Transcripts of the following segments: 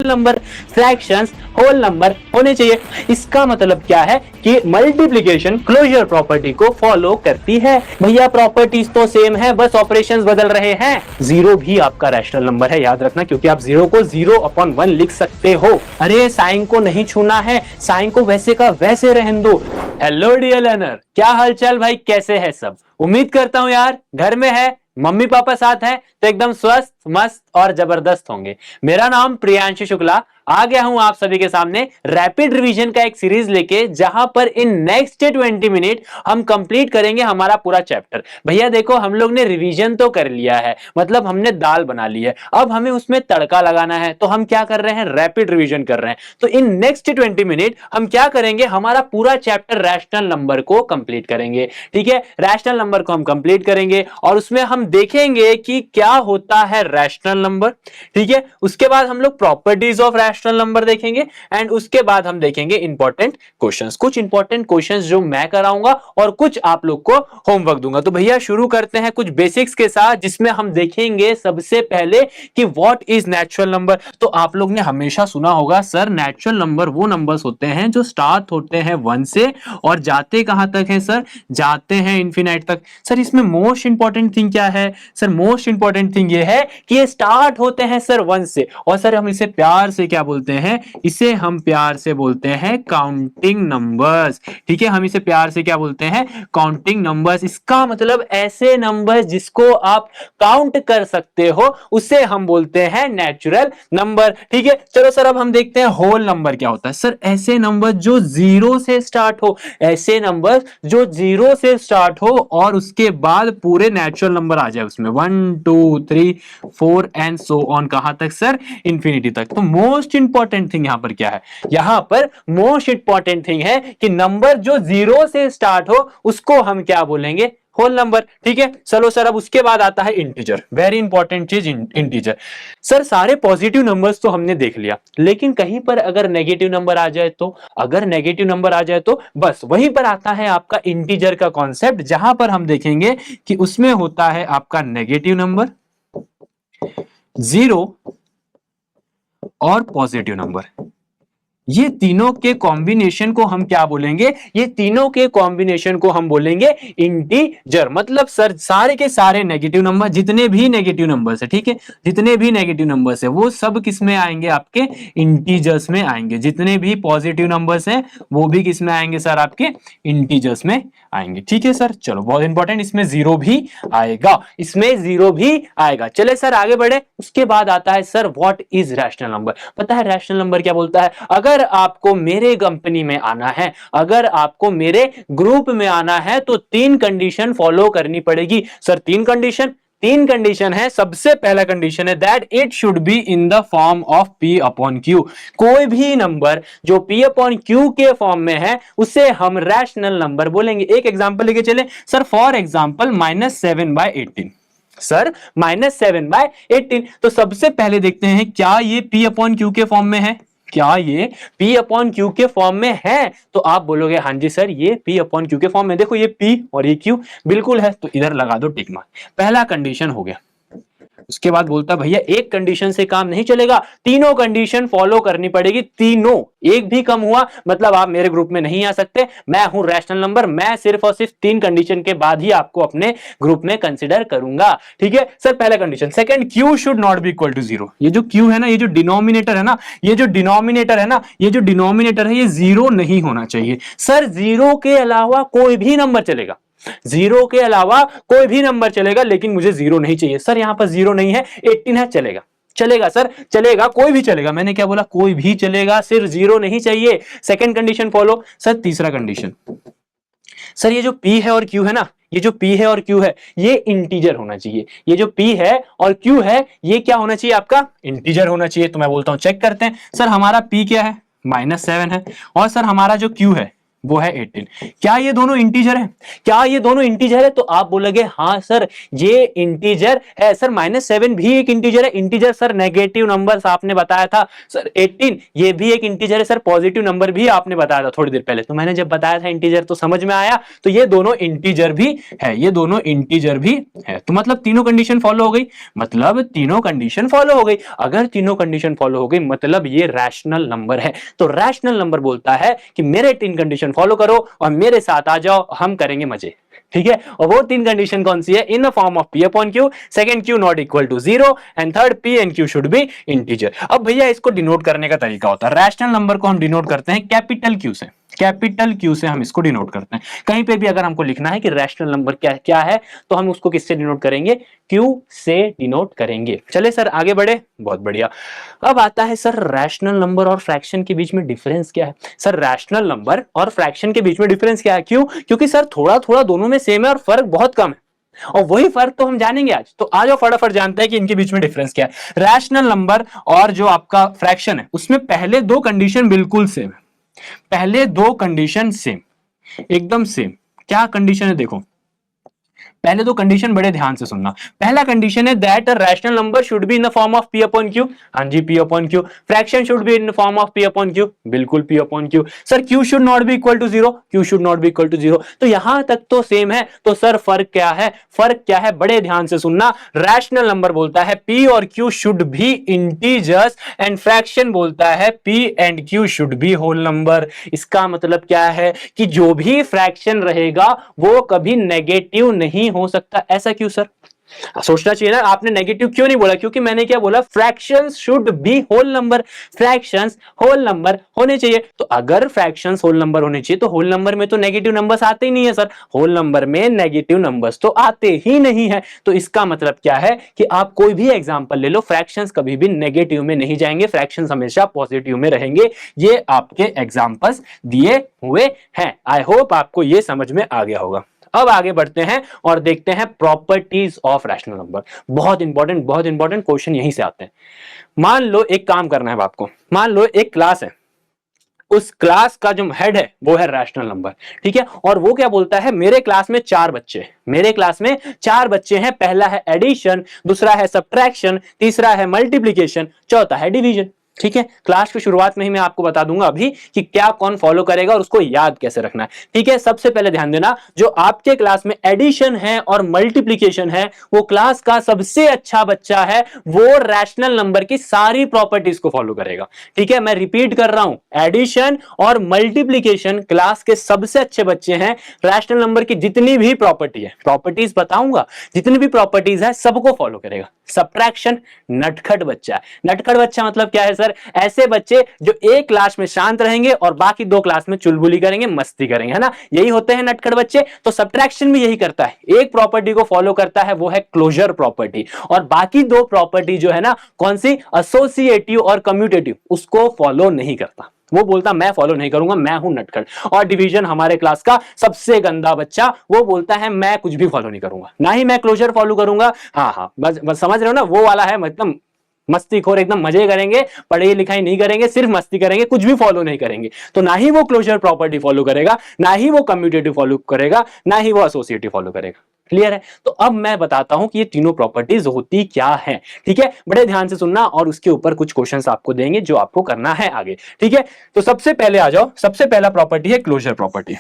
Number, fractions, whole number होने चाहिए। इसका मतलब क्या है कि मल्टीप्लिकेशन क्लोजर प्रॉपर्टी को फॉलो करती है। भैया प्रॉपर्टीज तो सेम है, बस ऑपरेशंस बदल रहे हैं। जीरो भी आपका रैशनल नंबर है, याद रखना, क्योंकि आप जीरो को 0/1 लिख सकते हो। अरे साइन को नहीं छूना है, साइन को वैसे का वैसे रहने दो। हेलो डियर लर्नर, क्या हालचाल भाई, कैसे है सब? उम्मीद करता हूं यार घर में है, मम्मी पापा साथ हैं तो एकदम स्वस्थ मस्त और जबरदस्त होंगे। मेरा नाम प्रियांशु शुक्ला, आ गया हूं आप सभी के सामने रैपिड रिवीजन का एक सीरीज लेके, जहां पर इन नेक्स्ट 20 मिनट हम कंप्लीट करेंगे हमारा पूरा चैप्टर। भैया देखो, हम लोग ने रिवीजन तो कर लिया है, मतलब हमने दाल बना ली है, अब हमें उसमें तड़का लगाना है। तो हम क्या कर रहे हैं, रैपिड रिवीजन कर रहे हैं। तो इन नेक्स्ट 20 मिनट हम क्या करेंगे, हमारा पूरा चैप्टर रैशनल नंबर को कंप्लीट करेंगे। ठीक है, रैशनल नंबर को हम कंप्लीट करेंगे और उसमें हम देखेंगे कि क्या होता है रैशनल नंबर। ठीक है, उसके बाद हम लोग प्रॉपर्टीज ऑफ रैशनल नंबर देखेंगे एंड उसके बाद हम देखेंगे इंपॉर्टेंट क्वेश्चंस, कुछ इंपॉर्टेंट क्वेश्चंस जो मैं कराऊंगा और कुछ आप लोग को होमवर्क दूंगा। तो भैया शुरू करते हैं कुछ बेसिक्स के साथ, जिसमें हम देखेंगे सबसे पहले कि व्हाट इज नेचुरल नंबर। तो आप लोग ने हमेशा सुना होगा सर, नेचुरल नंबर वो नंबर्स होते हैं जो स्टार्ट होते हैं 1 से और जाते कहां तक है सर, जाते हैं इंफिनिट तक। सर इसमें मोस्ट इंपॉर्टेंट थिंग क्या है सर, मोस्ट इंपॉर्टेंट थिंग ये है कि ये स्टार्ट होते हैं सर 1 से, और सर हम इसे प्यार से क्या बोलते हैं, इसे हम प्यार से बोलते हैं काउंटिंग नंबर्स। ठीक है, हम इसे प्यार से क्या बोलते हैं, काउंटिंग नंबर्स। इसका मतलब ऐसे नंबर्स जिसको आप काउंट कर सकते हो उसे हम बोलते हैं नेचुरल नंबर। ठीक है, चलो सर अब हम देखते हैं होल नंबर क्या होता है। सर ऐसे नंबर जो जीरो से स्टार्ट हो, ऐसे नंबर जो जीरो से स्टार्ट हो और उसके बाद पूरे नेचुरल नंबर आ जाए उसमें 1 2 3 4 एंड सो ऑन, कहां तक सर, इंफिनिटी तक। तो मोस्ट इंपॉर्टेंट थिंग यहां पर क्या है, यहां पर मोस्ट इंपॉर्टेंट थिंग है कि नंबर जो जीरो से स्टार्ट हो उसको हम क्या बोलेंगे, होल नंबर। ठीक है, चलो सर अब उसके बाद आता है इंटीजर, वेरी इंपॉर्टेंट चीज इंटीजर। सर सारे पॉजिटिव नंबर्स तो हमने देख लिया, लेकिन कहीं पर अगर नेगेटिव नंबर आ जाए तो, अगर नेगेटिव नंबर आ जाए तो बस वहीं पर आता है आपका इंटीजर का कॉन्सेप्ट, जहां पर हम देखेंगे कि उसमें होता है आपका नेगेटिव नंबर, जीरो और पॉजिटिव नंबर। ये तीनों के कॉम्बिनेशन को हम क्या बोलेंगे, ये तीनों के कॉम्बिनेशन को हम बोलेंगे इंटीजर। मतलब सर सारे के सारे नेगेटिव नंबर, जितने भी नेगेटिव नंबर्स है, ठीक है, जितने भी नेगेटिव नंबर्स है वो सब किस में आएंगे, आपके इंटीजर्स में आएंगे। जितने भी पॉजिटिव नंबर्स हैं वो भी किस में आएंगे सर, आपके इंटीजर्स में आएंगे। ठीक है सर, चलो बहुत इंपॉर्टेंट, इसमें जीरो भी आएगा, इसमें जीरो भी आएगा। चले सर आगे बढ़े, उसके बाद आता है sir what is rational number. पता है रैशनल नंबर क्या बोलता है, अगर आपको मेरे कंपनी में आना है, अगर आपको मेरे ग्रुप में आना है तो 3 कंडीशन फॉलो करनी पड़ेगी। सर 3 कंडीशन, 3 कंडीशन है। सबसे पहला कंडीशन है that it should be in the form of P upon Q। कोई भी नंबर जो P अपॉन Q के फॉर्म में है उसे हम रैशनल नंबर बोलेंगे। एक एग्जांपल लेके चले सर, फॉर एग्जांपल -7/18। सर -7/18, तो सबसे पहले देखते हैं क्या ये P अपॉन Q के फॉर्म में है, क्या ये P अपॉन Q के फॉर्म में है। तो आप बोलोगे हाँ जी सर ये P अपॉन Q के फॉर्म में, देखो ये P और ये Q बिल्कुल है, तो इधर लगा दो टिक मार्क। पहला कंडीशन हो गया। उसके बाद बोलता भैया एक कंडीशन से काम नहीं चलेगा, तीनों कंडीशन फॉलो करनी पड़ेगी, तीनों। एक भी कम हुआ मतलब आप मेरे ग्रुप में नहीं आ सकते, मैं हूं रैशनल नंबर, मैं सिर्फ और सिर्फ 3 कंडीशन के बाद ही आपको अपने ग्रुप में कंसीडर करूंगा। ठीक है सर, पहला condition. Second, Q should not be equal to 0। ये जो Q है ना, ये जो डिनोमिनेटर है ना, ये जो डिनोमिनेटर है ना, ये जो डिनोमिनेटर है, ये 0 नहीं होना चाहिए। सर 0 के अलावा कोई भी नंबर चलेगा, 0 के अलावा कोई भी नंबर चलेगा, लेकिन मुझे 0 नहीं चाहिए। सर यहां पर 0 नहीं है, 18 है, चलेगा, चलेगा सर, चलेगा, कोई भी चलेगा। मैंने क्या बोला, कोई भी चलेगा, सिर्फ 0 नहीं चाहिए। Second condition follow. सर तीसरा कंडीशन, सर ये जो P है और Q है ना, ये जो P है और Q है ये इंटीजर होना चाहिए। ये जो P है और Q है ये क्या होना चाहिए, आपका इंटीजर होना चाहिए। तो मैं बोलता हूं चेक करते हैं। सर हमारा P क्या है, -7 है, और सर हमारा जो Q है वो है 18। क्या ये दोनों इंटीजर है? क्या ये दोनों इंटीजर है? तो आप बोलोगे हाँ सर ये इंटीजर है। सर -7 भी एक इंटीजर है। इंटीजर सर नेगेटिव नंबर्स आपने बताया था। सर 18 ये भी एक इंटीजर है। सर पॉजिटिव नंबर भी आपने बताया था थोड़ी देर पहले। तो मैंने जब बताया था इंटीजर तो समझ में आया। तो ये दोनों इंटीजर भी है, ये दोनों इंटीजर भी है। तो मतलब तीनों कंडीशन फॉलो हो गई। मतलब तीनों कंडीशन फॉलो हो गई। अगर तीनों कंडीशन फॉलो हो गई मतलब ये रैशनल नंबर है। तो रैशनल नंबर बोलता है कि मेरे तीन कंडीशन फॉलो करो और मेरे साथ आ जाओ, हम करेंगे मजे। ठीक है, और वो तीन कंडीशन कौन सी है? In the form of p upon q, second q not equal to 0 and third p and q should be integer. अब भैया इसको डिनोट करने का तरीका होता है। रैशनल नंबर को हम डिनोट करते हैं कैपिटल Q से। कैपिटल Q से हम इसको डिनोट करते हैं। कहीं पे भी अगर हमको लिखना है कि रैशनल नंबर क्या क्या है तो हम उसको किससे डिनोट करेंगे? Q से डिनोट करेंगे। चले सर आगे बढ़े, बहुत बढ़िया। अब आता है सर रैशनल नंबर और फ्रैक्शन के बीच में डिफरेंस क्या है? सर रैशनल नंबर और फ्रैक्शन के बीच में डिफरेंस क्या है? क्यों? क्योंकि सर थोड़ा थोड़ा दोनों में सेम है और फर्क बहुत कम है, और वही फर्क तो हम जानेंगे आज। तो आ जाओ फटाफट जानते हैं कि इनके बीच में डिफरेंस क्या है। रैशनल नंबर और जो आपका फ्रैक्शन है उसमें पहले दो कंडीशन बिल्कुल सेम है। पहले दो कंडीशन सेम, एकदम सेम। क्या कंडीशन है देखो, पहले दो कंडीशन बड़े ध्यान से सुनना। पहला कंडीशन है that a rational number should be in the form of p upon q। हां जी p upon q। Fraction should be in the form of p upon q। बिल्कुल p upon q। Sir q should not be equal to 0। q should not be equal to 0। तो यहां तक तो same है। तो sir फर्क क्या है? फर्क क्या है बड़े ध्यान से सुनना। रैशनल नंबर बोलता है p और q should be integers and fraction बोलता है p and q should be whole number. इसका मतलब क्या है कि जो भी फ्रैक्शन रहेगा वो कभी नेगेटिव नहीं हो सकता। ऐसा क्यों सर? सोचना चाहिए ना, आपने नेगेटिव क्यों नहीं बोला? क्योंकि मैंने क्या बोला? Fractions should be whole number. Fractions whole number होने चाहिए। तो अगर फ्रैक्शंस होल नंबर होने चाहिए तो होल नंबर में तो नेगेटिव नंबर्स आते ही नहीं है सर। होल नंबर में नेगेटिव नंबर्स तो आते ही नहीं है। तो इसका मतलब क्या है कि आप कोई भी एग्जांपल ले लो, फ्रैक्शंस कभी भी नेगेटिव में नहीं जाएंगे, फ्रैक्शंस हमेशा पॉजिटिव में रहेंगे। ये आपके एग्जांपल्स दिए हुए हैं। आई होप आपको ये समझ में आ गया होगा। अब आगे बढ़ते हैं और देखते हैं प्रॉपर्टीज ऑफ रैशनल नंबर। बहुत इंपॉर्टेंट क्वेश्चन यहीं से आते हैं। मान लो एक काम करना है आपको। मान लो एक क्लास है, उस क्लास का जो हेड है वो है रैशनल नंबर। ठीक है, और वो क्या बोलता है? मेरे क्लास में चार बच्चे, मेरे क्लास में चार बच्चे हैं। पहला है एडिशन, दूसरा है सब्ट्रैक्शन, तीसरा है मल्टीप्लिकेशन, चौथा है डिवीजन। ठीक है, क्लास की शुरुआत में ही मैं आपको बता दूंगा अभी कि क्या कौन फॉलो करेगा और उसको याद कैसे रखना है। ठीक है, सबसे पहले ध्यान देना, जो आपके क्लास में एडिशन है और मल्टीप्लिकेशन है वो क्लास का सबसे अच्छा बच्चा है। वो रैशनल नंबर की सारी प्रॉपर्टीज को फॉलो करेगा। ठीक है, मैं रिपीट कर रहा हूं, एडिशन और मल्टीप्लिकेशन क्लास के सबसे अच्छे बच्चे हैं। रैशनल नंबर की जितनी भी प्रॉपर्टी है, प्रॉपर्टीज बताऊंगा, जितनी भी प्रॉपर्टीज है सबको फॉलो करेगा। सब्ट्रैक्शन नटखट बच्चा है। नटखट बच्चा मतलब क्या है सर? ऐसे बच्चे जो एक क्लास में शांत रहेंगे और बाकी दो क्लास में चुलबुली करेंगे, मस्ती करेंगे, है ना, यही होते हैं नटखट बच्चे। तो सब्ट्रैक्शन भी यही करता है, एक प्रॉपर्टी को फॉलो करता है, वो है क्लोजर प्रॉपर्टी, और बाकी दो प्रॉपर्टी जो है ना, कौन सी? एसोसिएटिव और कम्यूटेटिव, उसको फॉलो नहीं करता। वो बोलता मैं फॉलो नहीं करूंगा, मैं हूं नटखट। और डिवीजन हमारे क्लास का सबसे गंदा बच्चा, वो बोलता है मैं कुछ भी फॉलो नहीं करूंगा, ना ही मैं क्लोजर फॉलो करूंगा। हाँ, बस समझ रहे हो ना, वो वाला है, मतलब मस्तीखोर, एकदम मजे करेंगे, पढ़ाई लिखाई नहीं करेंगे, सिर्फ मस्ती करेंगे, कुछ भी फॉलो नहीं करेंगे। तो ना ही वो क्लोजर प्रॉपर्टी फॉलो करेगा, ना ही वो कम्यूटेटिव फॉलो करेगा, ना ही वो एसोसिएटिव फॉलो करेगा। क्लियर है? तो अब मैं बताता हूं कि ये तीनों प्रॉपर्टीज होती क्या है। ठीक है, बड़े ध्यान से सुनना, और उसके ऊपर कुछ क्वेश्चंस आपको देंगे जो आपको करना है आगे। ठीक है, तो सबसे पहले आ जाओ, सबसे पहला प्रॉपर्टी है क्लोजर प्रॉपर्टी।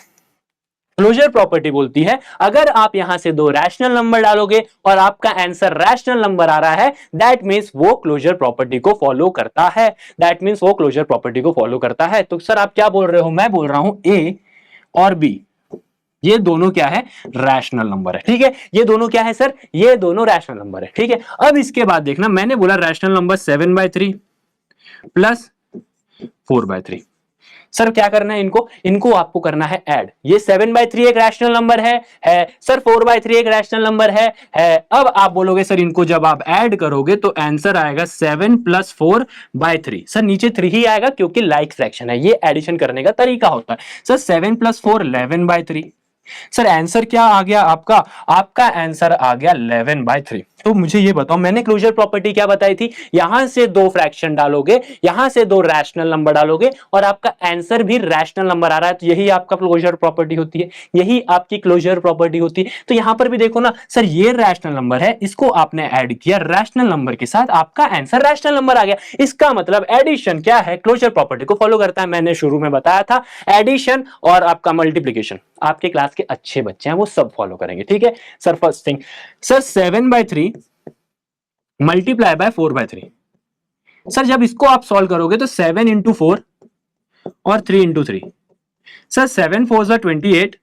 क्लोजर प्रॉपर्टी बोलती है अगर आप यहां से दो रैशनल नंबर डालोगे और आपका आंसर रैशनल नंबर आ रहा है, दैट मींस वो क्लोजर प्रॉपर्टी को फॉलो करता है। दैट मींस वो क्लोजर प्रॉपर्टी को फॉलो करता है। तो सर आप क्या बोल रहे हो? मैं बोल रहा हूं ए और बी, ये दोनों क्या है? रैशनल नंबर है। ठीक है, ये दोनों क्या है सर? ये दोनों रैशनल नंबर है। ठीक है, अब इसके बाद देखना, मैंने बोला रैशनल नंबर 7/3 प्लस 4/3। सर क्या करना है इनको? इनको आपको करना है ऐड। ये 7/3 एक रैशनल नंबर है सर, 4/3 एक रैशनल नंबर है। अब आप बोलोगे सर इनको जब आप ऐड करोगे तो आंसर आएगा 7 + 4/3। सर नीचे 3 ही आएगा क्योंकि लाइक फ्रैक्शन है, ये एडिशन करने का तरीका होता है। सर 7 + 4 11/3, सर आंसर क्या आ गया आपका? आपका आंसर आ गया 11/3। तो मुझे ये बताओ, मैंने क्लोजर प्रॉपर्टी क्या बताई थी? यहां से दो फ्रैक्शन डालोगे, यहां से दो रैशनल नंबर डालोगे और आपका आंसर भी रैशनल नंबर आ रहा है, तो यही आपका क्लोजर प्रॉपर्टी होती है, यही आपकी क्लोजर प्रॉपर्टी होती है। तो यहां पर भी देखो ना सर, ये रैशनल नंबर है, इसको आपने ऐड किया रैशनल नंबर के साथ, आपका आंसर रैशनल नंबर आ गया। इसका मतलब एडिशन क्या है? क्लोजर प्रॉपर्टी को फॉलो करता है। मैंने शुरू में बताया था, एडिशन और आपका मल्टीप्लीकेशन आपके क्लास के अच्छे बच्चे हैं वो सब फॉलो करेंगे, ठीक है sir. First thing sir, 7/3 multiply by 4/3। Sir जब इसको आप सॉल्व करोगे तो 7 × 4 और 3 × 3। सर 7 4 = 28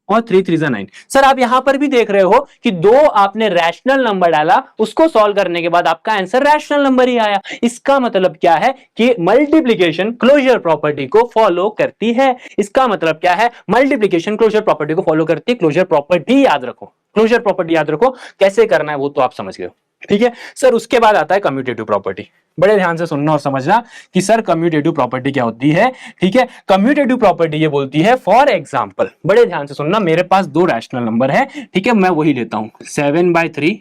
और 3 3 = 9। सर आप यहां पर भी देख रहे हो कि दो आपने रैशनल नंबर डाला, उसको सॉल्व करने के बाद आपका आंसर रैशनल नंबर ही आया। इसका मतलब क्या है कि मल्टीप्लिकेशन क्लोजर प्रॉपर्टी को फॉलो करती है। इसका मतलब क्या है? मल्टीप्लिकेशन क्लोजर प्रॉपर्टी को फॉलो करती है। क्लोजर प्रॉपर्टी याद रखो, क्लोजर प्रॉपर्टी याद रखो, कैसे करना है वो तो आप समझ गए हो, ठीक है सर। उसके बाद आता है कम्यूटेटिव प्रॉपर्टी। बड़े ध्यान से सुनना और समझना कि सर कम्यूटेटिव प्रॉपर्टी क्या होती है, ठीक है। कम्यूटेटिव प्रॉपर्टी ये बोलती है, फॉर एग्जांपल, बड़े ध्यान से सुनना, मेरे पास दो रैशनल नंबर है, ठीक है, मैं वही लेता हूं 7/3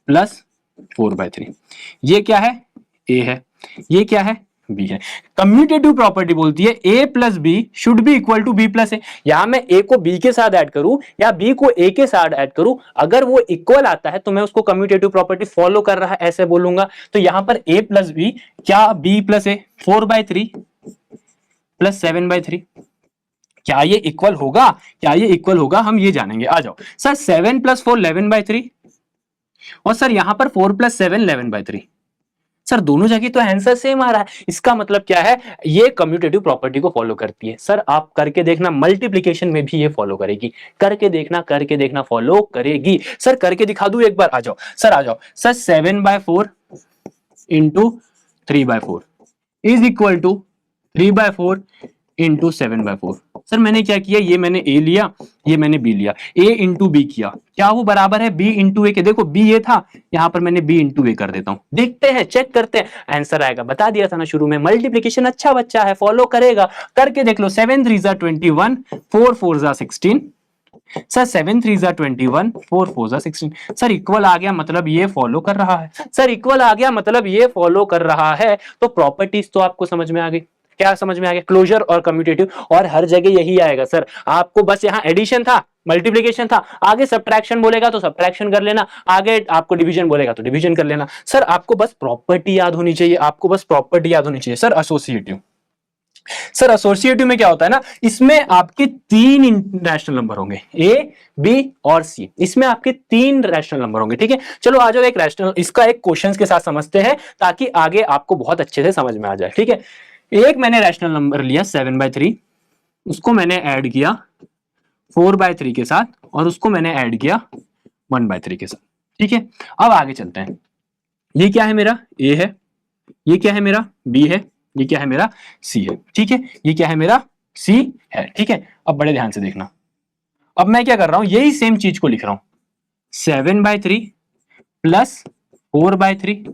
प्लस 4/3। ये क्या है? ए है। ये क्या है? बी है। कम्यूटेटिव प्रॉपर्टी बोलती है A plus B should be equal to B plus A. यहां मैं ए को बी के साथ ऐड करूं या बी को ए के साथ ऐड करूं, अगर वो इक्वल आता है तो मैं उसको कम्यूटेटिव प्रॉपर्टी फॉलो कर रहा है ऐसे बोलूंगा। तो यहां पर ए प्लस बी, क्या बी प्लस ए, 4/3 प्लस 7/3, क्या ये इक्वल होगा? क्या ये इक्वल होगा? हम ये जानेंगे, आ जाओ सर। 7 + 4 11/3 और सर यहां पर 4 + 7 11/3। सर दोनों जगह तो आंसर सेम आ रहा है। इसका मतलब क्या है? ये कम्यूटेटिव प्रॉपर्टी को फॉलो करती है। सर आप करके देखना, मल्टीप्लिकेशन में भी ये फॉलो करेगी। करके देखना, करके देखना, फॉलो करेगी। सर करके दिखा दूं एक बार? आ जाओ सर, आ जाओ sir. 7/4 × 3/4 is equal to 3/4 × 7/4। Sir मैंने क्या किया? ये मैंने ए लिया, ये मैंने बी लिया, ए इंटू बी किया, क्या वो बराबर है बी इंटू ए के? देखो बी ये था, यहां पर मैंने बी इंटू ए कर देता हूं। देखते हैं, चेक करते हैं, आंसर आएगा। बता दिया था ना शुरू में, मल्टीप्लिकेशन अच्छा बच्चा है, फॉलो करेगा। करके देख लो, 7 3 = 21, 4 4 = 16। सर 7 3 = 21, 4 4 = 16। सर इक्वल आ गया, मतलब ये फॉलो कर रहा है। सर इक्वल आ गया मतलब ये फॉलो कर रहा है। तो प्रॉपर्टीज तो आपको समझ में आ गई। क्या समझ में आ गया? क्लोजर और कम्यूटेटिव, और हर जगह यही आएगा सर। आपको बस यहाँ एडिशन था, मल्टीप्लिकेशन था, आगे सब्ट्रैक्शन बोलेगा तो सब्ट्रैक्शन कर लेना, आगे आपको डिवीजन बोलेगा तो डिवीजन कर लेना। सर आपको बस प्रॉपर्टी याद होनी चाहिए, आपको बस प्रॉपर्टी याद होनी चाहिए। सर एसोसिएटिव, सर एसोसिएटिव में क्या होता है ना, इसमें आपके तीन रैशनल नंबर होंगे, ए बी और सी। इसमें आपके तीन रैशनल नंबर होंगे, ठीक है। चलो आ जाओ, एक रैशनल, इसका एक क्वेश्चंस के साथ समझते हैं ताकि आगे आपको बहुत अच्छे से समझ में आ जाए, ठीक है। एक मैंने रैशनल नंबर लिया 7/3, उसको मैंने ऐड किया 4/3 के साथ और उसको मैंने ऐड किया 1/3 के साथ, ठीक है। अब आगे चलते हैं। ये क्या है? मेरा ए है। ये क्या है? मेरा बी है। ये क्या है? मेरा सी है, ठीक है। ये क्या है? मेरा सी है, ठीक है। अब बड़े ध्यान से देखना, अब मैं क्या कर रहा हूं, यही सेम चीज को लिख रहा हूं, 7/3 plus 4/3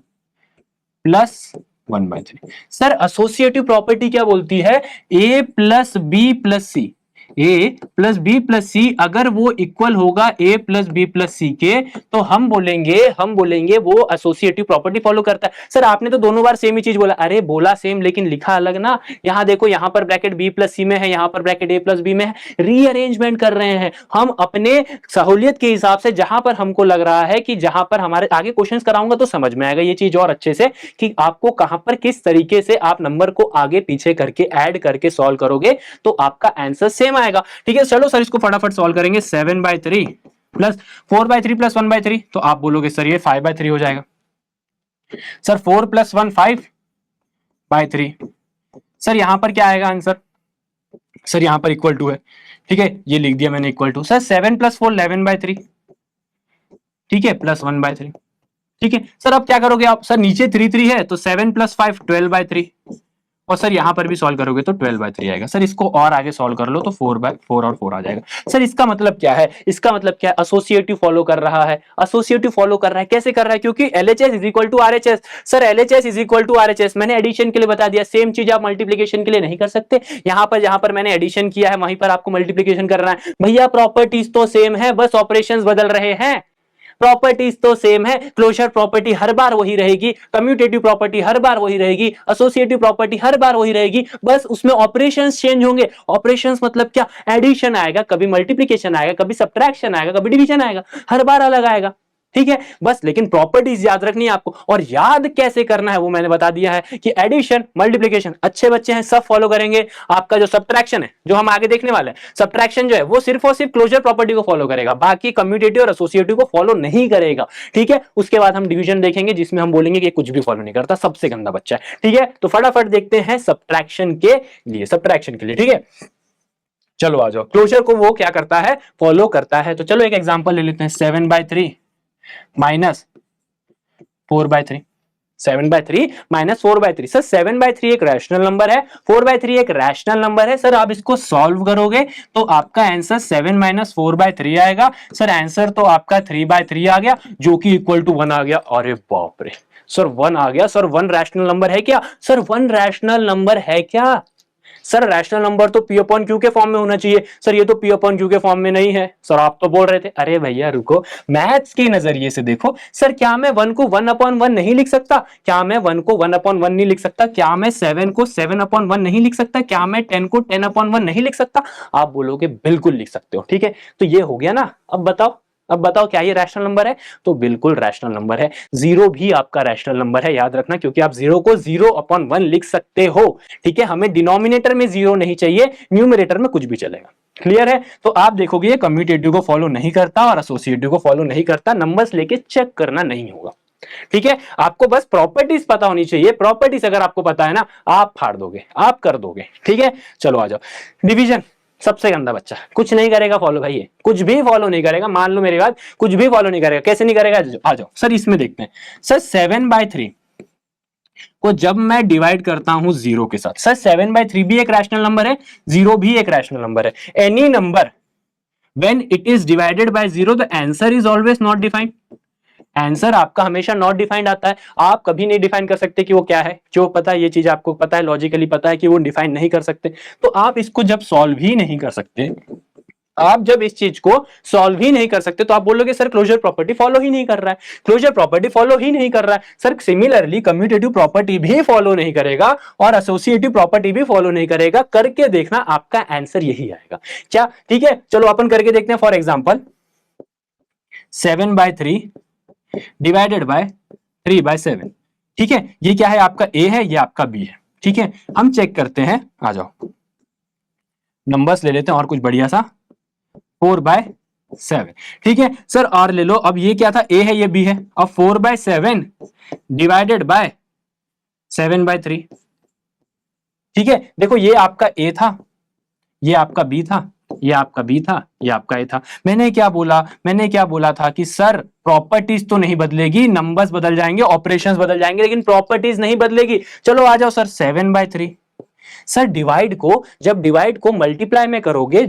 plus 1/3। Sir associative property क्या बोलती है? A plus B plus C, A plus B plus सी अगर वो इक्वल होगा ए प्लस बी प्लस सी के, तो हम बोलेंगे वो एसोसिएटिव प्रॉपर्टी फॉलो करता है। सर आपने तो दोनों बार सेम ही चीज बोला। अरे बोला सेम लेकिन लिखा अलग ना। यहां देखो, यहां पर ब्रैकेट बी प्लस सी में है, यहां पर ब्रैकेट ए प्लस बी में है। रीअरेंजमेंट कर रहे हैं हम अपने सहूलियत के हिसाब से, जहां पर हमको लग रहा है कि जहां पर हमारे आगे क्वेश्चंस कराऊंगा तो समझ में आएगा ये चीज और अच्छे से, कि आपको कहां पर किस तरीके से आप नंबर को आगे पीछे करके ऐड करके सॉल्व करोगे तो आपका आंसर सेम आएगा, ठीक है। चलो सर इसको फटाफट सॉल्व करेंगे। 7/3 प्लस 4/3 प्लस 1/3, तो आप बोलोगे सर ये 5/3 हो जाएगा। सर 4 + 1 5/3। सर यहां पर क्या आएगा आंसर? सर यहां पर इक्वल टू है, ठीक है, ये लिख दिया मैंने इक्वल टू। सर 7 + 4 11/3, ठीक है, प्लस 1/3, ठीक है। सर अब क्या करोगे आप? सर नीचे 3 3 है तो 7 + 5 12/3 और सर यहाँ पर भी सॉल्व करोगे तो 12/3 आएगा। सर इसको और आगे सॉल्व कर लो तो 4/4 और 4 आ जाएगा। सर इसका मतलब क्या है? इसका मतलब क्या है? एसोसिएटिव फॉलो कर रहा है। एसोसिएटिव फॉलो कर रहा है, कैसे कर रहा है? क्योंकि LHS is equal to RHS। Sir LHS is equal to RHS मैंने एडिशन के लिए बता दिया, सेम चीज आप मल्टीप्लीकेशन के लिए नहीं कर सकते। जहां पर मैंने एडिशन किया है वहीं पर आपको मल्टीप्लीकेशन करना है। भैया प्रॉपर्टीज तो सेम है, बस ऑपरेशंस बदल रहे हैं। प्रॉपर्टीज तो सेम है, क्लोजर प्रॉपर्टी हर बार वही रहेगी, कम्यूटेटिव प्रॉपर्टी हर बार वही रहेगी, एसोसिएटिव प्रॉपर्टी हर बार वही रहेगी, बस उसमें ऑपरेशंस चेंज होंगे। ऑपरेशंस मतलब क्या? एडिशन आएगा, कभी मल्टीप्लिकेशन आएगा, कभी सब्ट्रैक्शन आएगा, कभी डिवीजन आएगा, हर बार अलग आएगा। ठीक है, बस लेकिन प्रॉपर्टीज याद रखनी है आपको। और याद कैसे करना है वो मैंने बता दिया है कि एडिशन मल्टीप्लिकेशन अच्छे बच्चे हैं सब फॉलो करेंगे। आपका जो सब्ट्रैक्शन है, जो हम आगे देखने वाले हैं, सब्ट्रैक्शन जो है वो सिर्फ और सिर्फ क्लोजर प्रॉपर्टी को फॉलो करेगा, बाकी कम्यूटेटिव और एसोसिएटिव को फॉलो नहीं करेगा। ठीक है, उसके बाद हम डिवीजन देखेंगे जिसमें हम बोलेंगे कि कुछ भी फॉलो नहीं करता, सबसे गंदा बच्चा है। ठीक है, तो फटाफट देखते हैं सब्ट्रैक्शन के लिए, सब्ट्रैक्शन के लिए। ठीक है, चलो आ जाओ। क्लोजर को वो क्या करता है? फॉलो करता है। तो चलो एक एग्जांपल ले लेते हैं, 7/3 माइनस 4/3। 7/3 माइनस 4/3। सर 7/3 एक रैशनल नंबर है, 4/3 एक रैशनल नंबर है। सर आप इसको सॉल्व करोगे तो आपका आंसर 7 माइनस 4/3 आएगा। सर आंसर तो आपका 3/3 आ गया, जो कि इक्वल टू 1 आ गया। अरे बाप रे सर 1 आ गया। सर 1 रैशनल नंबर है क्या? सर 1 रैशनल नंबर है क्या? सर रैशनल नंबर तो P अपॉन Q के फॉर्म में होना चाहिए। सर ये तो P अपॉन Q के फॉर्म में नहीं है। सर आप तो बोल रहे थे। अरे भैया रुको, मैथ्स के नजरिए से देखो। सर क्या मैं 1 को 1/1 नहीं लिख सकता? क्या मैं 1 को 1/1 नहीं लिख सकता? क्या मैं 7 को 7/1 नहीं लिख सकता? क्या मैं 10 को 10/1 नहीं लिख सकता? आप बोलोगे बिल्कुल लिख सकते हो। ठीक है, तो ये हो गया ना। अब बताओ क्या ये रैशनल नंबर है? तो बिल्कुल रैशनल नंबर है। जीरो भी आपका रैशनल नंबर है, याद रखना, क्योंकि आप जीरो को 0/1 लिख सकते हो। ठीक है, हमें डिनोमिनेटर में जीरो नहीं चाहिए, न्यूमरेटर में कुछ भी चलेगा। क्लियर है? तो आप देखोगे ये कम्यूटेटिव को फॉलो नहीं करता और एसोसिएटिव को फॉलो नहीं करता। नंबर्स लेके चेक करना नहीं होगा। ठीक है, आपको बस प्रॉपर्टीज पता होनी चाहिए। प्रॉपर्टीज अगर आपको पता है ना, आप फाड़ दोगे, आप कर दोगे। ठीक है, चलो आ जाओ। डिवीजन सबसे गंदा बच्चा, कुछ नहीं करेगा फॉलो भाई, ये कुछ भी फॉलो नहीं करेगा। मान लो मेरी बात, कुछ भी फॉलो नहीं करेगा। कैसे नहीं करेगा? आ जाओ सर इसमें देखते हैं। सर 7/3 को जब मैं डिवाइड करता हूं जीरो के साथ, सर 7/3 भी एक रैशनल नंबर है, जीरो भी एक रैशनल नंबर है। Any number when it is divided by zero the answer is always not defined. Answer आपका हमेशा नॉट डिफाइंड आता है। आप कभी नहीं डिफाइन कर सकते कि वो क्या है। जो पता है, ये चीज आपको पता है, लॉजिकली पता है कि वो डिफाइन नहीं कर सकते। तो आप इसको जब सॉल्व ही नहीं कर सकते, आप जब इस चीज को सॉल्व ही नहीं कर सकते, तो आप बोलोगे सर क्लोजर प्रॉपर्टी फॉलो ही नहीं कर रहा है, क्लोजर प्रॉपर्टी फॉलो ही नहीं कर रहा है। सर सिमिलरली कम्यूटेटिव प्रॉपर्टी भी फॉलो नहीं करेगा और एसोसिएटिव प्रॉपर्टी भी फॉलो नहीं करेगा। करके देखना, आपका आंसर यही आएगा। क्या? ठीक है, चलो अपन करके देखते हैं। For example 7/3 divided by 3/7। ठीक है, ये क्या है? आपका ए है, ये आपका बी है। ठीक है, हम चेक करते हैं। आ जाओ, नंबर्स ले लेते हैं और कुछ बढ़िया सा। 4/7। ठीक है सर, और ले लो। अब ये क्या था? ए है, ये बी है। अब 4/7 डिवाइडेड बाय 7/3। ठीक है, देखो ये आपका ए था, ये आपका बी था, ये आपका बी था, ये आपका ए था। मैंने क्या बोला था कि सर प्रॉपर्टीज तो नहीं बदलेगी, नंबर्स बदल जाएंगे, ऑपरेशंस बदल जाएंगे, लेकिन प्रॉपर्टीज नहीं बदलेगी। चलो आ जाओ सर 7/3। सर जब डिवाइड को मल्टीप्लाई में करोगे,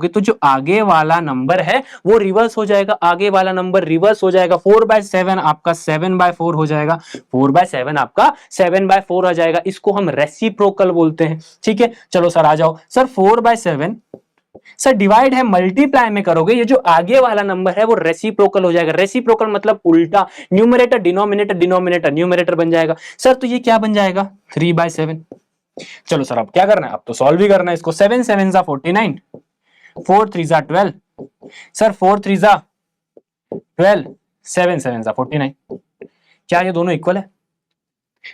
तो जो आगे वाला नंबर है वो रिवर्स हो जाएगा। आगे वाला नंबर रिवर्स हो जाएगा। 4/7 आपका 7/4 हो जाएगा। 4/7 आपका 7/4 आ जाएगा। इसको हम रेसिप्रोकल बोलते हैं। ठीक है, चलो सर आ जाओ। सर 4/7 सर डिवाइड है, मल्टीप्लाई में करोगे, ये जो आगे वाला नंबर है वो रेसिप्रोकल हो जाएगा। रेसिप्रोकल मतलब उल्टा, न्यूमरेटर डिनोमिनेटर, डिनोमिनेटर न्यूमरेटर बन जाएगा। सर तो ये क्या बन जाएगा? 3/7। चलो सर अब क्या करना है? अब तो सॉल्व ही करना है इसको। 7 7 जा 49, 4 3 जा 12। सर 4 3 जा 12, 7 7 जा 49। क्या ये दोनों इक्वल है?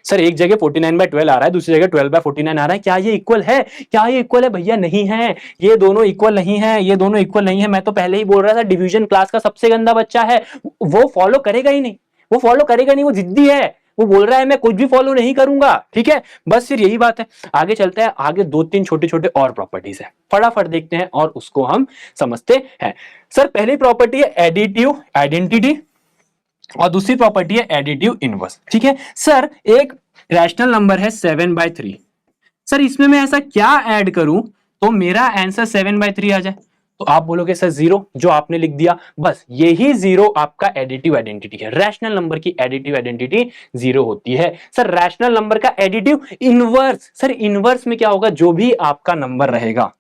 सर एक जगह 49/12 आ रहा है, दूसरी जगह 12/49 आ रहा है। क्या ये इक्वल है? क्या ये इक्वल है? भैया नहीं है, ये दोनों इक्वल नहीं है, ये दोनों इक्वल नहीं है। मैं तो पहले ही बोल रहा था, डिवीजन क्लास का सबसे गंदा बच्चा है। वो फॉलो करेगा ही नहीं, वो फॉलो करेगा नहीं, वो जिद्दी है। वो बोल रहा है मैं कुछ भी फॉलो नहीं करूंगा। ठीक है, बस फिर यही बात है। आगे चलते हैं, आगे 2-3 छोटे छोटे और प्रॉपर्टीज है, फटाफट देखते हैं और उसको हम समझते हैं। सर पहली प्रॉपर्टी है एडिटिव आइडेंटिटी और दूसरी प्रॉपर्टी है एडिटिव इनवर्स। ठीक है सर, एक रैशनल नंबर है 7/3। सर इसमें मैं ऐसा क्या ऐड करूं तो मेरा आंसर 7/3 आ जाए? तो आप बोलोगे सर जीरो, जो आपने लिख दिया, बस यही जीरो आपका एडिटिव आइडेंटिटी है। रैशनल नंबर की एडिटिव आइडेंटिटी जीरो होती है। सर रैशनल नंबर का एडिटिव इनवर्स, सर इनवर्स में क्या होगा? जो भी आपका नंबर रहेगा,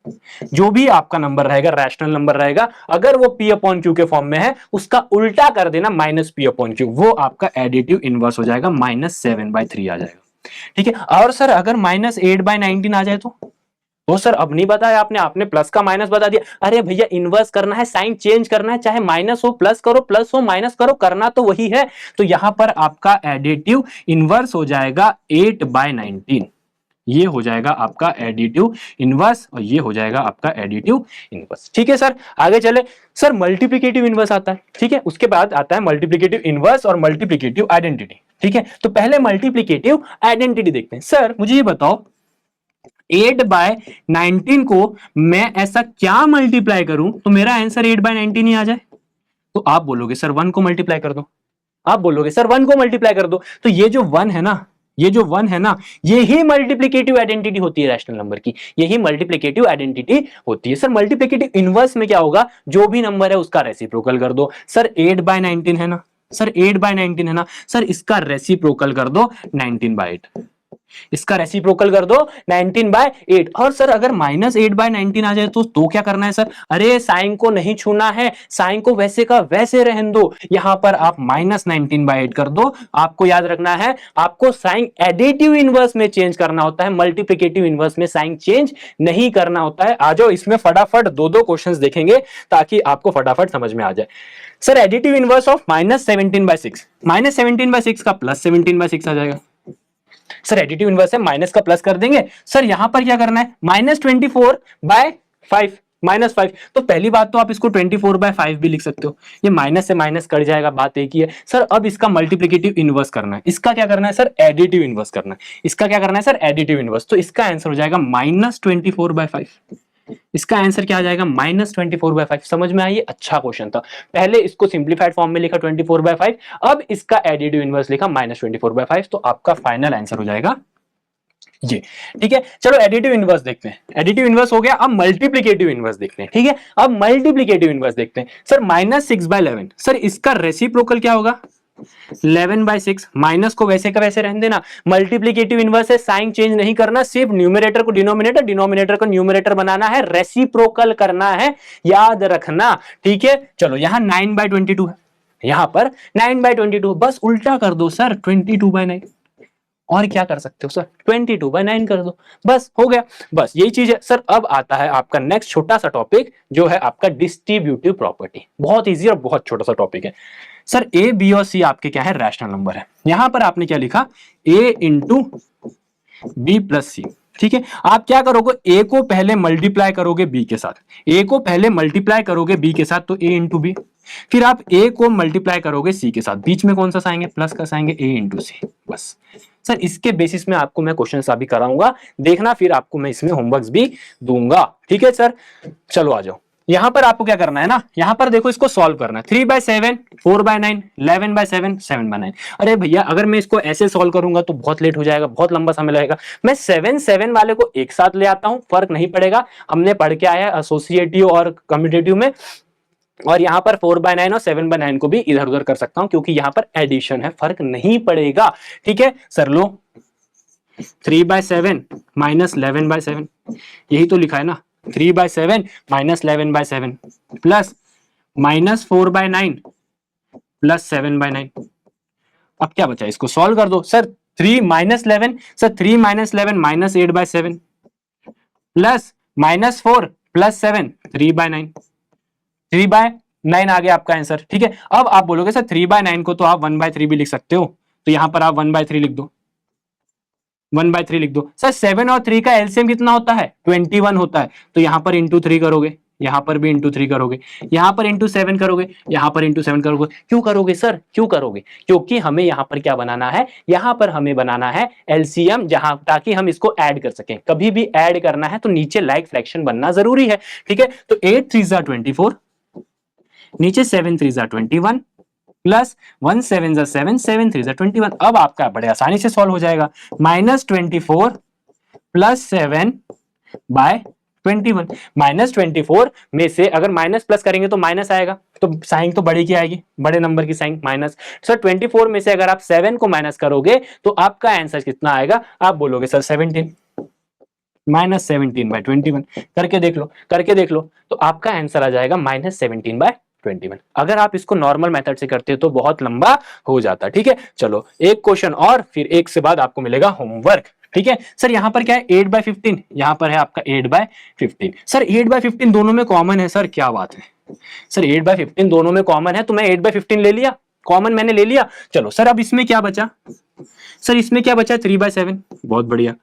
जो भी आपका नंबर रहेगा, रैशनल नंबर रहेगा, अगर वो p अपॉन क्यू के फॉर्म में है, उसका उल्टा कर देना माइनस p अपॉन क्यू, वो आपका एडिटिव इनवर्स हो जाएगा, -7/3 आ जाएगा। ठीक है। और सर अगर -8/19 आ जाए तो सर अब नहीं बताया आपने, आपने प्लस का माइनस बता दिया। अरे भैया इनवर्स करना है, साइन चेंज करना है, चाहे माइनस हो प्लस करो, प्लस हो माइनस करो, करना तो वही है। तो यहां पर आपका एडिटिव इनवर्स हो जाएगा 8/19। ये हो जाएगा आपका एडिटिव इनवर्स और ये हो जाएगा आपका एडिटिव इनवर्स। ठीक है सर, आगे चले। सर मल्टीप्लिकेटिव इनवर्स आता है, ठीक है, उसके बाद आता है मल्टीप्लिकेटिव इनवर्स और मल्टीप्लिकेटिव आइडेंटिटी। ठीक है, तो पहले मल्टीप्लिकेटिव आइडेंटिटी देखते हैं। सर मुझे ये बताओ 8/19 को मैं ऐसा क्या मल्टीप्लाई करूं तो मेरा आंसर 8/19 ही आ जाए? तो आप बोलोगे सर 1 को मल्टीप्लाई कर दो, आप बोलोगे सर 1 को मल्टीप्लाई कर दो। तो ये जो 1 है ना, ये जो 1 है ना, यही मल्टीप्लिकेटिव आइडेंटिटी होती है रैशनल नंबर की, यही मल्टीप्लिकेटिव आइडेंटिटी होती है। सर मल्टीप्लिकेटिव इनवर्स में क्या होगा? जो भी नंबर है उसका रेसिप्रोकल कर दो। सर 8/19 है ना, सर 8/19 है ना, सर इसका रेसिप्रोकल कर दो 19/8, इसका रेसिप्रोकल कर दो 19/8। और सर अगर -8/19 आ जाए तो क्या करना है सर? अरे साइन को नहीं छूना है, साइन को वैसे का वैसे रहने दो, यहां पर आप -19/8 कर दो। आपको याद रखना है, आपको साइन एडिटिव इनवर्स में चेंज करना होता है, मल्टीप्लिकेटिव इनवर्स में साइन चेंज नहीं करना होता है। आ जाओ इसमें फटाफट दो दो क्वेश्चंस देखेंगे ताकि आपको फटाफट समझ में आ जाए। सर एडिटिव इनवर्स ऑफ -17/6, -17/6 का +17/6 आ जाएगा। सर एडिटिव इनवर्स है, माइनस का प्लस कर देंगे। सर यहां पर क्या करना है? -24/5, -5। तो पहली बात तो आप इसको 24/5 भी लिख सकते हो, ये माइनस से माइनस कट जाएगा, बात एक ही है। सर अब इसका मल्टीप्लिकेटिव इनवर्स करना है, इसका क्या करना है सर? एडिटिव इनवर्स करना है। इसका क्या करना है सर? Additive inverse. तो इसका आंसर हो जाएगा -24/5। इसका आंसर क्या आ जाएगा? -24/5। समझ में आई? अच्छा क्वेश्चन था। पहले इसको सिंप्लीफाइड फॉर्म में लिखा 24/5, अब इसका एडिटिव इनवर्स लिखा -24/5। तो आपका फाइनल आंसर हो जाएगा ये। ठीक है, चलो एडिटिव इनवर्स देखते हैं। एडिटिव इनवर्स हो गया, अब मल्टीप्लिकेटिव इनवर्स देखते हैं। ठीक है, अब मल्टीप्लिकेटिव इनवर्स देखते हैं। सर -6/11, सर इसका रेसिप्रोकल क्या होगा? 11/6। माइनस को वैसे का वैसे रहने देना। मल्टीप्लिकेटिव इनवर्स है, साइन चेंज नहीं करना, सिर्फ न्यूमरेटर को डिनोमिनेटर, डिनोमिनेटर को न्यूमरेटर बनाना है, रेसिप्रोकल करना है, याद रखना। ठीक है, चलो यहां 9/22 है, यहां पर 9/22, बस उल्टा कर दो सर, 22/9। और क्या कर सकते हो सर? 22/9 कर दो, बस हो गया। बस यही चीज है सर। अब आता है आपका नेक्स्ट छोटा सा टॉपिक, जो है आपका डिस्ट्रीब्यूटिव प्रॉपर्टी। बहुत इजी और बहुत छोटा सा टॉपिक है। सर ए बी और सी आपके क्या है? रैशनल नंबर है। यहां पर आपने क्या लिखा? ए इंटू बी प्लस सी। ठीक है, आप क्या करोगे? ए को पहले मल्टीप्लाई करोगे बी के साथ, ए को पहले मल्टीप्लाई करोगे बी के साथ, तो ए इंटू बी। फिर आप ए को मल्टीप्लाई करोगे सी के साथ, बीच में कौन सा आएंगे? प्लस का आएंगे, ए इंटू सी। बस सर इसके बेसिस में आपको मैं क्वेश्चन अभी कराऊंगा, देखना, फिर आपको मैं इसमें होमवर्क भी दूंगा। ठीक है सर, चलो आ जाओ। यहां पर आपको क्या करना है ना, यहां पर देखो इसको सॉल्व करना है। 3/7, 4/9, 11/7, 7/9। अरे भैया अगर मैं इसको ऐसे सॉल्व करूंगा तो बहुत लेट हो जाएगा, बहुत लंबा समय लगेगा। मैं 7/7 वाले को एक साथ ले आता हूं, फर्क नहीं पड़ेगा, हमने पढ़ के आया एसोसिएटिव और कम्यूटेटिव में। और यहां पर 4/9 और 7/9 को भी इधर उधर कर सकता हूं, क्योंकि यहां पर एडिशन है, फर्क नहीं पड़ेगा। ठीक है सर, लो 3/7 -11/7, यही तो लिखा है ना, 3/7 -11/7 प्लस -4/9 प्लस 7/9। अब क्या बचा? इसको सॉल्व कर दो सर। 3 -11, sir 3 -11 -8/7 plus -4 plus 7, 3/9। 3/9 आ गया आपका आंसर। ठीक है, अब आप बोलोगे सर 3/9 को तो आप 1/3 भी लिख सकते हो, तो यहां पर आप 1/3 लिख दो, 1/3 लिख दो। सर 7 और 3 का एलसीएम कितना होता है? 21 होता है, तो यहां पर इंटू 3 करोगे, यहां पर भी इंटू 3 करोगे, यहां पर इंटू 7 करोगे, यहां पर इंटू 7 करोगे। क्यों करोगे सर? क्यों करोगे? क्योंकि हमें यहां पर क्या बनाना है? यहां पर हमें बनाना है एलसीएम, जहां ताकि हम इसको ऐड कर सकें। कभी भी ऐड करना है तो नीचे लाइक फ्रैक्शन बनना जरूरी है। ठीक है, तो 8 3 24, नीचे 7 3 21, प्लस 1 7 जा 7, 7 3 जा 21। अब आपका बड़े आसानी से सॉल्व हो जाएगा। -24 प्लस 7 बाय 21। -24 में से अगर माइनस प्लस करेंगे तो माइनस आएगा, तो साइन तो बड़ी की आएगी, बड़े नंबर की साइन माइनस। सर 24 में से अगर आप 7 को माइनस करोगे तो आपका आंसर कितना आएगा? आप बोलोगे सर 17। -17/21 करके देख लो, करके देख लो, तो आपका आंसर आ जाएगा -17/21। अगर आप इसको नॉर्मल मेथड से करते हो तो बहुत लंबा हो जाता। ठीक है, चलो एक क्वेश्चन और, फिर एक से बाद आपको मिलेगा होमवर्क। ठीक है सर, यहां पर क्या है 8/15, यहां पर है आपका 8/15। सर 8/15 दोनों में कॉमन है सर, क्या बात है सर, 8/15 दोनों में कॉमन है तो मैं 8/15 ले लिया, कॉमन मैंने ले लिया। चलो सर अब इसमें क्या बचा? सर इसमें क्या बचा? 3/7। बहुत बढ़िया,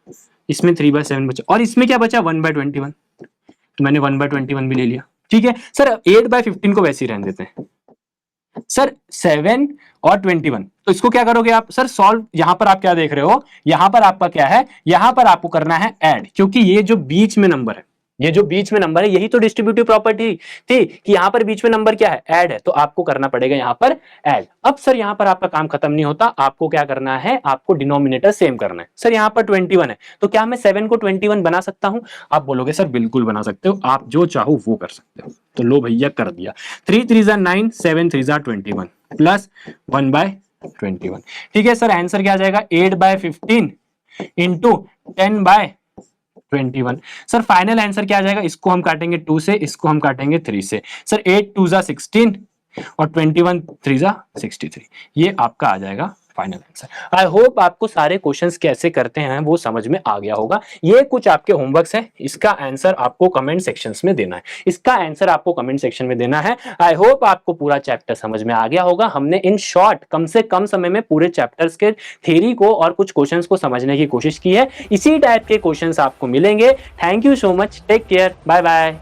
इसमें 3/7 बचा, और इसमें क्या बचा? 1/21, तो मैंने 1/21 भी ले लिया। ठीक है सर, 8/15 को वैसे ही रहने देते हैं। सर 7 और 21, तो इसको क्या करोगे आप? सर सॉल्व, यहां पर आप क्या देख रहे हो, यहां पर आपका क्या है, यहां पर आपको करना है ऐड, क्योंकि ये जो बीच में नंबर है, ये जो बीच में नंबर है, यही तो डिस्ट्रीब्यूटिव प्रॉपर्टी थी कि यहां पर बीच में नंबर क्या है? ऐड है, तो आपको करना पड़ेगा यहां पर ऐड। अब सर यहां पर आपका काम खत्म नहीं होता, आपको क्या करना है? आपको डिनोमिनेटर सेम करना है। सर यहां पर 21 है, तो क्या मैं 7 को 21 बना सकता हूं? आप बोलोगे सर बिल्कुल बना सकते हो, आप जो चाहो वो कर सकते हो। तो लो भैया कर दिया। 3 3 जा 9, 7 3 जा 21 प्लस 1/21। ठीक है सर, आंसर क्या आ जाएगा? 8/15 इंटू 10/21। सर फाइनल आंसर क्या आ जाएगा? इसको हम काटेंगे 2 से, इसको हम काटेंगे 3 से। सर 8 2 जा 16 और 21 3 जा 63, ये आपका आ जाएगा फाइनल आंसर। आई होप आपको सारे क्वेश्चंस कैसे करते हैं वो समझ में आ गया होगा। ये कुछ आपके होमवर्क्स है, इसका आंसर आपको कमेंट सेक्शंस में देना है, इसका आंसर आपको कमेंट सेक्शन में देना है। आई होप आपको पूरा चैप्टर समझ में आ गया होगा। हमने इन शॉर्ट कम से कम समय में पूरे चैप्टर्स के थ्योरी को और कुछ क्वेश्चंस को समझने की कोशिश की है। इसी टाइप के क्वेश्चंस आपको मिलेंगे। Thank you so much, take care, bye bye.